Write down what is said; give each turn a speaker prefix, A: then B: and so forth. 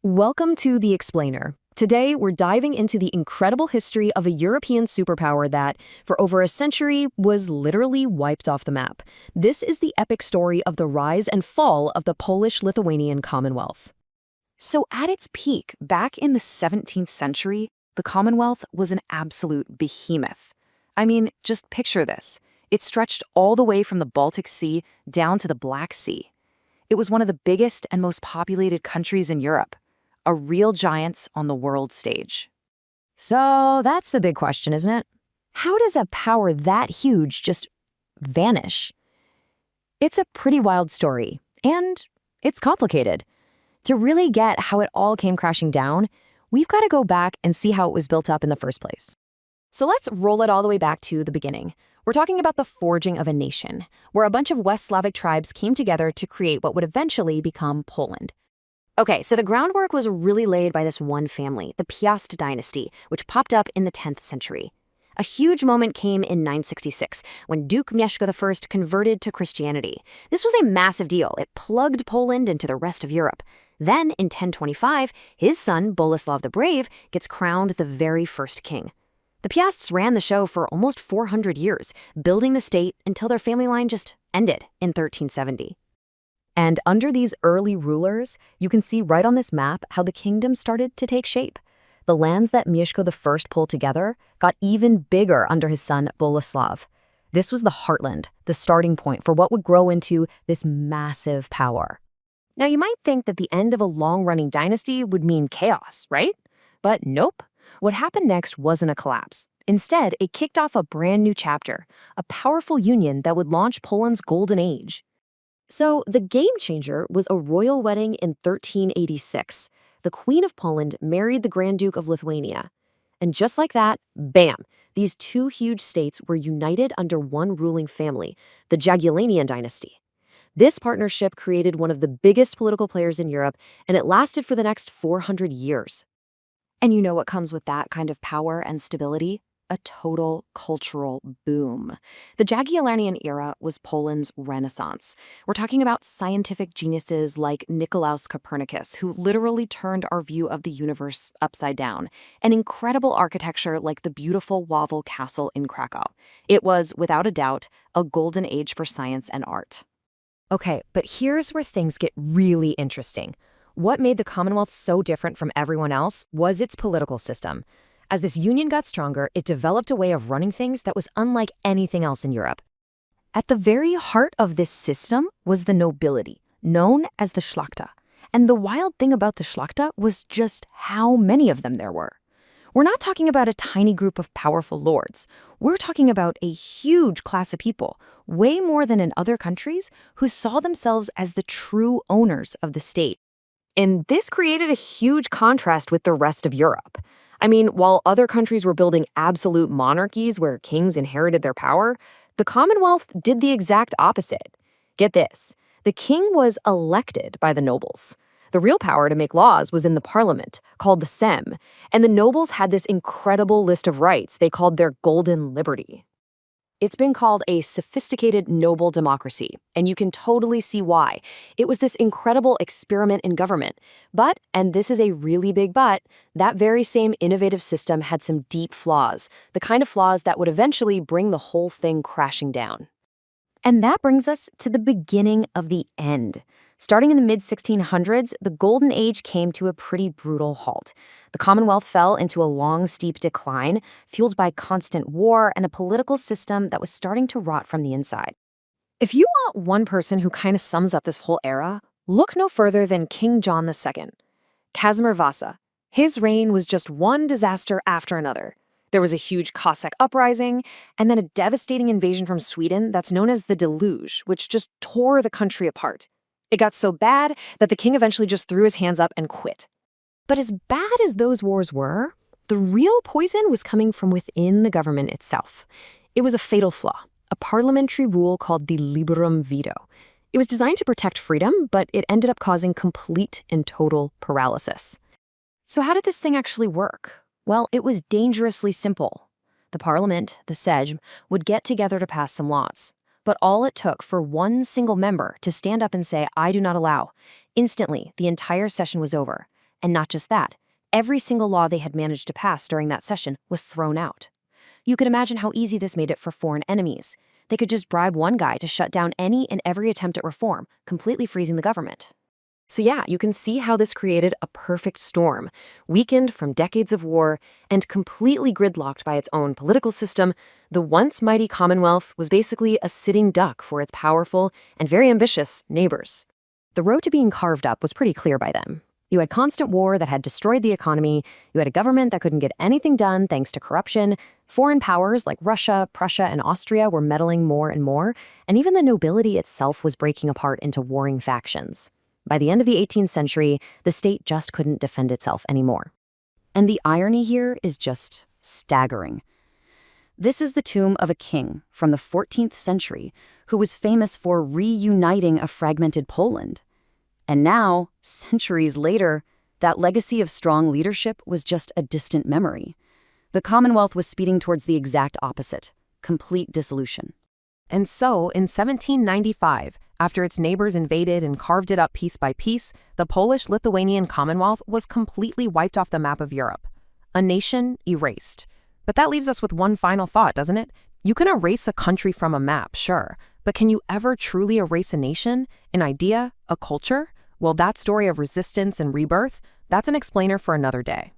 A: Welcome to The Explainer. Today, we're diving into the incredible history of a European superpower that, for over a century, was literally wiped off the map. This is the epic story of the rise and fall of the Polish-Lithuanian Commonwealth. So at its peak, back in the 17th century, the Commonwealth was an absolute behemoth. I mean, just picture this. It stretched all the way from the Baltic Sea down to the Black Sea. It was one of the biggest and most populated countries in Europe. A real giant on the world stage. So that's the big question, isn't it? How does a power that huge just vanish? It's a pretty wild story, and it's complicated. To really get how it all came crashing down, we've got to go back and see how it was built up in the first place. So let's roll it all the way back to the beginning. We're talking about the forging of a nation, where a bunch of West Slavic tribes came together to create what would eventually become Poland. Okay, so the groundwork was really laid by this one family, the Piast dynasty, which popped up in the 10th century. A huge moment came in 966, when Duke Mieszko I converted to Christianity. This was a massive deal. It plugged Poland into the rest of Europe. Then, in 1025, his son, Boleslav the Brave, gets crowned the very first king. The Piasts ran the show for almost 400 years, building the state until their family line just ended in 1370. And under these early rulers, you can see right on this map how the kingdom started to take shape. The lands that Mieszko I pulled together got even bigger under his son Boleslav. This was the heartland, the starting point for what would grow into this massive power. Now, you might think that the end of a long-running dynasty would mean chaos, right? But nope. What happened next wasn't a collapse. Instead, it kicked off a brand new chapter, a powerful union that would launch Poland's golden age. So the game changer was a royal wedding in 1386. The Queen of Poland married the Grand Duke of Lithuania. And just like that, bam, these two huge states were united under one ruling family, the Jagiellonian dynasty. This partnership created one of the biggest political players in Europe, and it lasted for the next 400 years. And you know what comes with that kind of power and stability? A total cultural boom. The Jagiellonian era was Poland's Renaissance. We're talking about scientific geniuses like Nicolaus Copernicus, who literally turned our view of the universe upside down, and incredible architecture like the beautiful Wawel Castle in Krakow. It was, without a doubt, a golden age for science and art. Okay, but here's where things get really interesting. What made the Commonwealth so different from everyone else was its political system. As this union got stronger, it developed a way of running things that was unlike anything else in Europe. At the very heart of this system was the nobility, known as the Szlachta. And the wild thing about the Szlachta was just how many of them there were. We're not talking about a tiny group of powerful lords. We're talking about a huge class of people, way more than in other countries, who saw themselves as the true owners of the state. And this created a huge contrast with the rest of Europe. I mean, while other countries were building absolute monarchies where kings inherited their power, the Commonwealth did the exact opposite. Get this, the king was elected by the nobles. The real power to make laws was in the parliament, called the Sejm, and the nobles had this incredible list of rights they called their golden liberty. It's been called a sophisticated noble democracy, and you can totally see why. It was this incredible experiment in government. But, and this is a really big but, that very same innovative system had some deep flaws, the kind of flaws that would eventually bring the whole thing crashing down. And that brings us to the beginning of the end. Starting in the mid-1600s, the Golden Age came to a pretty brutal halt. The Commonwealth fell into a long, steep decline, fueled by constant war and a political system that was starting to rot from the inside. If you want one person who kind of sums up this whole era, look no further than King John II. Casimir Vasa. His reign was just one disaster after another. There was a huge Cossack uprising, and then a devastating invasion from Sweden that's known as the Deluge, which just tore the country apart. It got so bad that the king eventually just threw his hands up and quit. But as bad as those wars were, the real poison was coming from within the government itself. It was a fatal flaw, a parliamentary rule called the liberum veto. It was designed to protect freedom, but it ended up causing complete and total paralysis. So how did this thing actually work? Well, it was dangerously simple. The parliament, the Sejm, would get together to pass some laws. But all it took for one single member to stand up and say, "I do not allow," instantly, the entire session was over. And not just that, every single law they had managed to pass during that session was thrown out. You could imagine how easy this made it for foreign enemies. They could just bribe one guy to shut down any and every attempt at reform, completely freezing the government. So yeah, you can see how this created a perfect storm. Weakened from decades of war and completely gridlocked by its own political system, the once mighty Commonwealth was basically a sitting duck for its powerful and very ambitious neighbors. The road to being carved up was pretty clear by then. You had constant war that had destroyed the economy, you had a government that couldn't get anything done thanks to corruption, foreign powers like Russia, Prussia, and Austria were meddling more and more, and even the nobility itself was breaking apart into warring factions. By the end of the 18th century, the state just couldn't defend itself anymore. And the irony here is just staggering. This is the tomb of a king from the 14th century who was famous for reuniting a fragmented Poland. And now, centuries later, that legacy of strong leadership was just a distant memory. The Commonwealth was speeding towards the exact opposite, complete dissolution.
B: And so, in 1795, after its neighbors invaded and carved it up piece by piece, the Polish-Lithuanian Commonwealth was completely wiped off the map of Europe. A nation erased. But that leaves us with one final thought, doesn't it? You can erase a country from a map, sure, but can you ever truly erase a nation, an idea, a culture? Well, that story of resistance and rebirth, that's an explainer for another day.